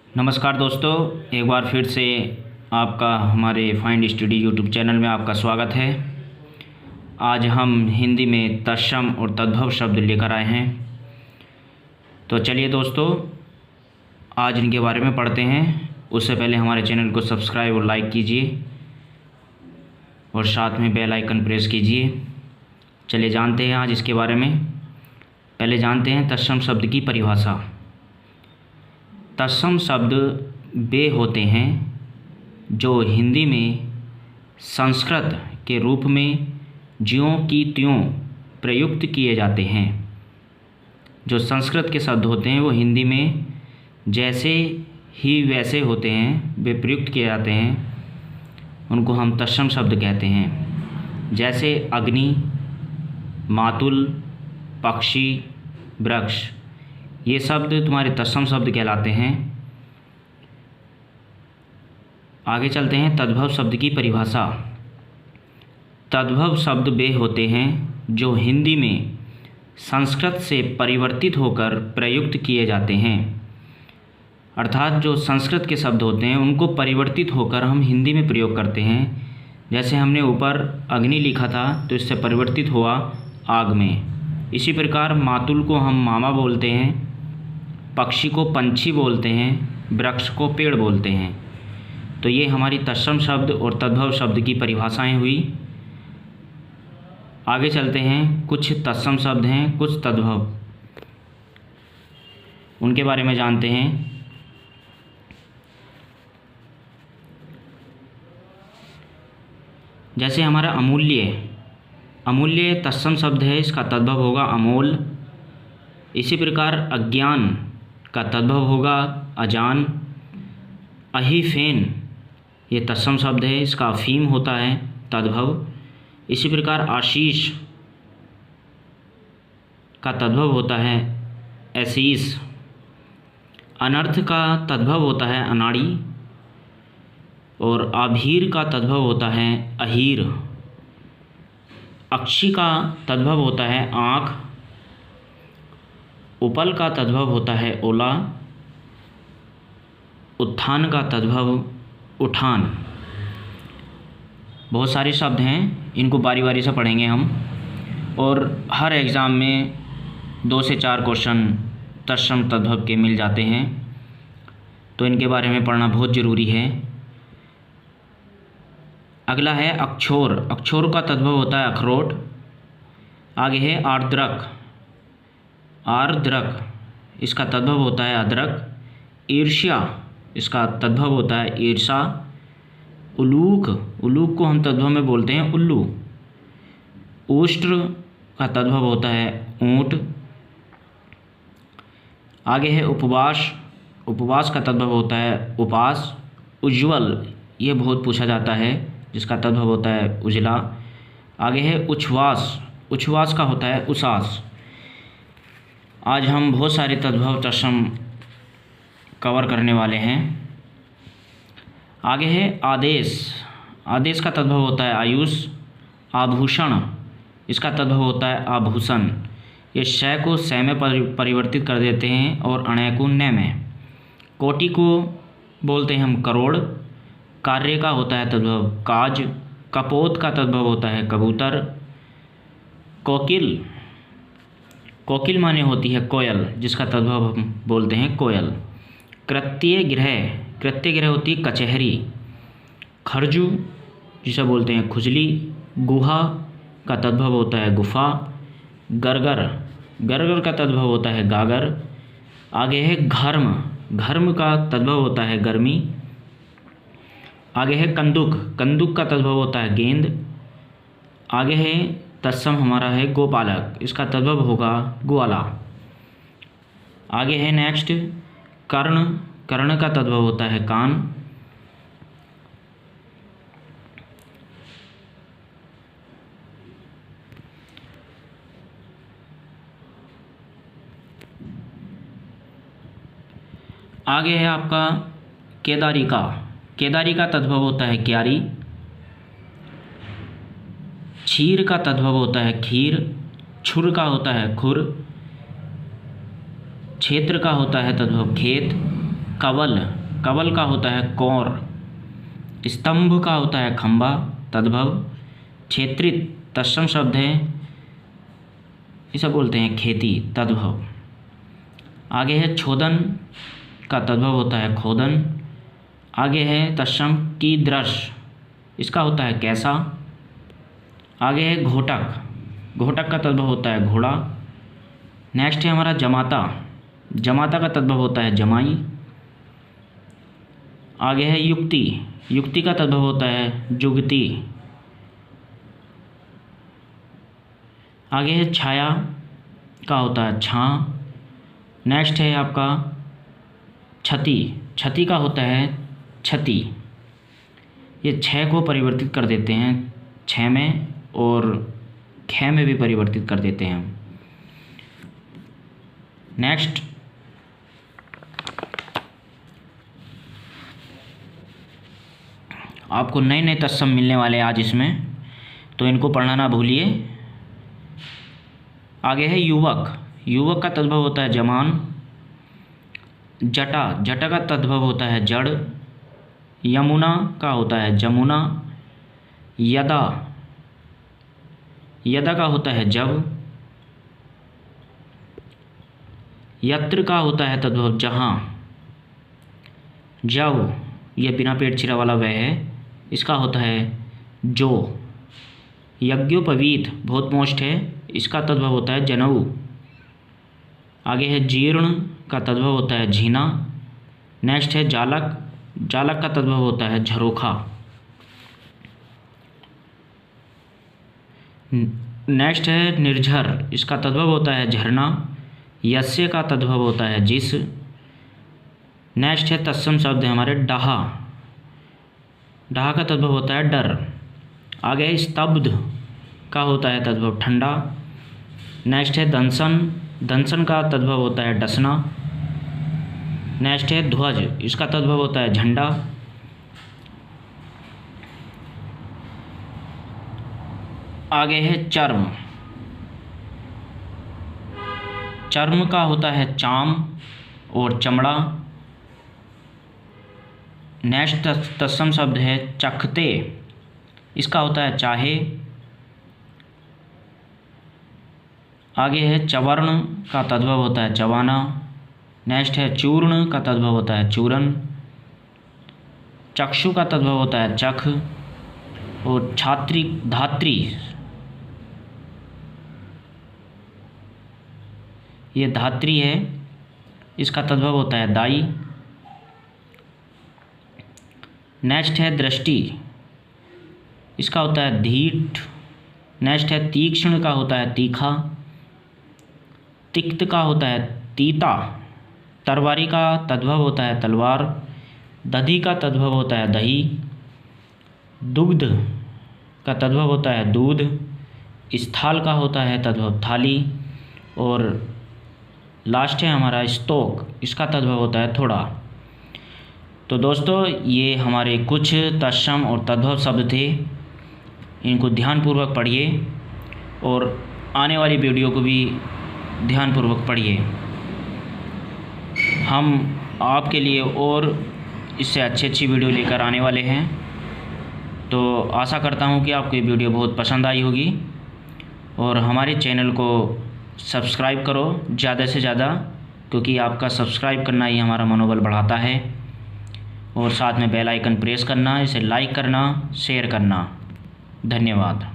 नमस्कार दोस्तों, एक बार फिर से आपका हमारे फाइंड स्टडी यूट्यूब चैनल में आपका स्वागत है। आज हम हिंदी में तत्सम और तद्भव शब्द लेकर आए हैं। तो चलिए दोस्तों, आज इनके बारे में पढ़ते हैं। उससे पहले हमारे चैनल को सब्सक्राइब और लाइक कीजिए और साथ में बेल आइकन प्रेस कीजिए। चलिए जानते हैं आज इसके बारे में। पहले जानते हैं तत्सम शब्द की परिभाषा। तत्सम शब्द वे होते हैं जो हिंदी में संस्कृत के रूप में ज्यों की त्यों प्रयुक्त किए जाते हैं। जो संस्कृत के शब्द होते हैं वो हिंदी में जैसे ही वैसे होते हैं, वे प्रयुक्त किए जाते हैं, उनको हम तत्सम शब्द कहते हैं। जैसे अग्नि, मातुल, पक्षी, वृक्ष, ये शब्द तुम्हारे तत्सम शब्द कहलाते हैं। आगे चलते हैं तद्भव शब्द की परिभाषा। तद्भव शब्द वे होते हैं जो हिंदी में संस्कृत से परिवर्तित होकर प्रयुक्त किए जाते हैं। अर्थात जो संस्कृत के शब्द होते हैं उनको परिवर्तित होकर हम हिंदी में प्रयोग करते हैं। जैसे हमने ऊपर अग्नि लिखा था तो इससे परिवर्तित हुआ आग में। इसी प्रकार मातुल को हम मामा बोलते हैं, पक्षी को पंछी बोलते हैं, वृक्ष को पेड़ बोलते हैं। तो ये हमारी तत्सम शब्द और तद्भव शब्द की परिभाषाएं हुई। आगे चलते हैं, कुछ तत्सम शब्द हैं, कुछ तद्भव, उनके बारे में जानते हैं। जैसे हमारा अमूल्य, अमूल्य तत्सम शब्द है, इसका तद्भव होगा अमोल। इसी प्रकार अज्ञान का तद्भव होगा अजान। अहिफेन ये तत्सम शब्द है, इसका अफीम होता है तद्भव। इसी प्रकार आशीष का तद्भव होता है ऐसीस। अनर्थ का तद्भव होता है अनाड़ी और आभीर का तद्भव होता है अहीर। अक्षी का तद्भव होता है आँख। उपल का तद्भव होता है ओला। उत्थान का तद्भव उठान। बहुत सारे शब्द हैं, इनको बारी बारी से पढ़ेंगे हम। और हर एग्ज़ाम में 2 से 4 क्वेश्चन तत्सम तद्भव के मिल जाते हैं, तो इनके बारे में पढ़ना बहुत ज़रूरी है। अगला है अक्षोर। अक्षोर का तद्भव होता है अखरोट। आगे है आर्द्रक। आर्द्रक इसका तद्भव होता है अदरक। ईर्ष्या इसका तद्भव होता है ईर्षा। उलूक, उलूक को हम तद्भव में बोलते हैं उल्लू। उष्ट्र का तद्भव होता है ऊँट। आगे है उपवास। उपवास का तद्भव होता है उपास। उज्ज्वल ये बहुत पूछा जाता है, जिसका तद्भव होता है उजला। आगे है उच्छ्वास। उच्छ्वास का होता है उसास। आज हम बहुत सारे तद्भव तत्सम कवर करने वाले हैं। आगे है आदेश। आदेश का तद्भव होता है आयुष। आभूषण इसका तद्भव होता है आभूषण। ये शय को सय में परिवर्तित कर देते हैं और अणय को नय में। कोटि को बोलते हैं हम करोड़। कार्य का होता है तद्भव काज। कपोत का तद्भव होता है कबूतर। कोकिल, कोकिल माने होती है कोयल, जिसका तद्भव हम बोलते हैं कोयल। कृत्य गृह, कृत्य गृह होती है कचहरी। खरजू जिसे बोलते हैं खुजली। गुहा का तद्भव होता है गुफा। गरगर, गरगर का तद्भव होता है गागर। आगे है घर्म। घर्म का तद्भव होता है गर्मी। आगे है कंदुक। कंदुक का तद्भव होता है गेंद। आगे है तत्सम हमारा है गोपालक, इसका तद्भव होगा ग्वाला। आगे है नेक्स्ट कर्ण। कर्ण का तद्भव होता है कान। आगे है आपका केदारी का। केदारी का तद्भव होता है क्यारी। क्षीर का तद्भव होता है खीर। छुर का होता है खुर। क्षेत्र का होता है तद्भव खेत। कवल कवल का होता है कौर, स्तंभ का होता है खंबा, तद्भव। क्षेत्रित तत्सम शब्द है, इसे बोलते हैं खेती, तद्भव। आगे है छोदन का तद्भव होता है खोदन। आगे है तत्सम कीदृश, इसका होता है कैसा। आगे है घोटक, घोटक का तद्भव होता है घोड़ा। नेक्स्ट है हमारा जमाता, जमाता का तद्भव होता है जमाई। आगे है युक्ति, युक्ति का तद्भव होता है जुगती। आगे है छाया का होता है छां। नेक्स्ट है आपका छति, छति का होता है छति। ये छः को परिवर्तित कर देते हैं छः में और ख में भी परिवर्तित कर देते हैं। नेक्स्ट आपको नए नए तत्सम मिलने वाले हैं आज इसमें, तो इनको पढ़ना ना भूलिए। आगे है युवक, युवक का तद्भव होता है जमान। जटा, जटा का तद्भव होता है जड़। यमुना का होता है जमुना। यदा, यदा का होता है जब। यत्र का होता है तद्भव जहाँ। जव, यह बिना पेट छिरा वाला वह है, इसका होता है जो। यज्ञोपवीत बहुत मोस्ट है, इसका तद्भव होता है जनेऊ। आगे है जीर्ण का तद्भव होता है झीना। नेक्स्ट है जालक, जालक का तद्भव होता है झरोखा। नेक्स्ट है निर्झर, इसका तद्भव होता है झरना। यस्य का तद्भव होता है जिस। नेक्स्ट है तत्सम शब्द है हमारे डहा, डहा का तद्भव होता है डर। आगे है स्तब्ध का होता है तद्भव ठंडा। नेक्स्ट है दंसन, दंसन का तद्भव होता है डसना। नेक्स्ट है ध्वज, इसका तद्भव होता है झंडा। आगे है चर्म, चर्म का होता है चाम और चमड़ा। नेक्स्ट तत्सम शब्द है चखते, इसका होता है चाहे। आगे है चवर्ण का तद्भव होता है चवाना। नेक्स्ट है चूर्ण का तद्भव होता है चूरन। चक्षु का तद्भव होता है चख। और छात्री, धात्री, ये धात्री है, इसका तद्भव होता है दाई। नेक्स्ट है दृष्टि, इसका होता है धीट। नेक्स्ट है तीक्ष्ण का होता है तीखा। तिक्त का होता है तीता। तरवारी का तद्भव होता है तलवार। दधी का तद्भव होता है दही। दुग्ध का तद्भव होता है दूध। स्थाल का होता है तद्भव थाली। और लास्ट है हमारा स्तोक, इसका तद्भव होता है थोड़ा। तो दोस्तों ये हमारे कुछ तत्सम और तद्भव शब्द थे, इनको ध्यानपूर्वक पढ़िए और आने वाली वीडियो को भी ध्यानपूर्वक पढ़िए। हम आपके लिए और इससे अच्छी वीडियो लेकर आने वाले हैं, तो आशा करता हूँ कि आपको ये वीडियो बहुत पसंद आई होगी। और हमारे चैनल को सब्सक्राइब करो ज़्यादा से ज़्यादा, क्योंकि आपका सब्सक्राइब करना ही हमारा मनोबल बढ़ाता है। और साथ में बेल आइकन प्रेस करना, इसे लाइक करना, शेयर करना। धन्यवाद।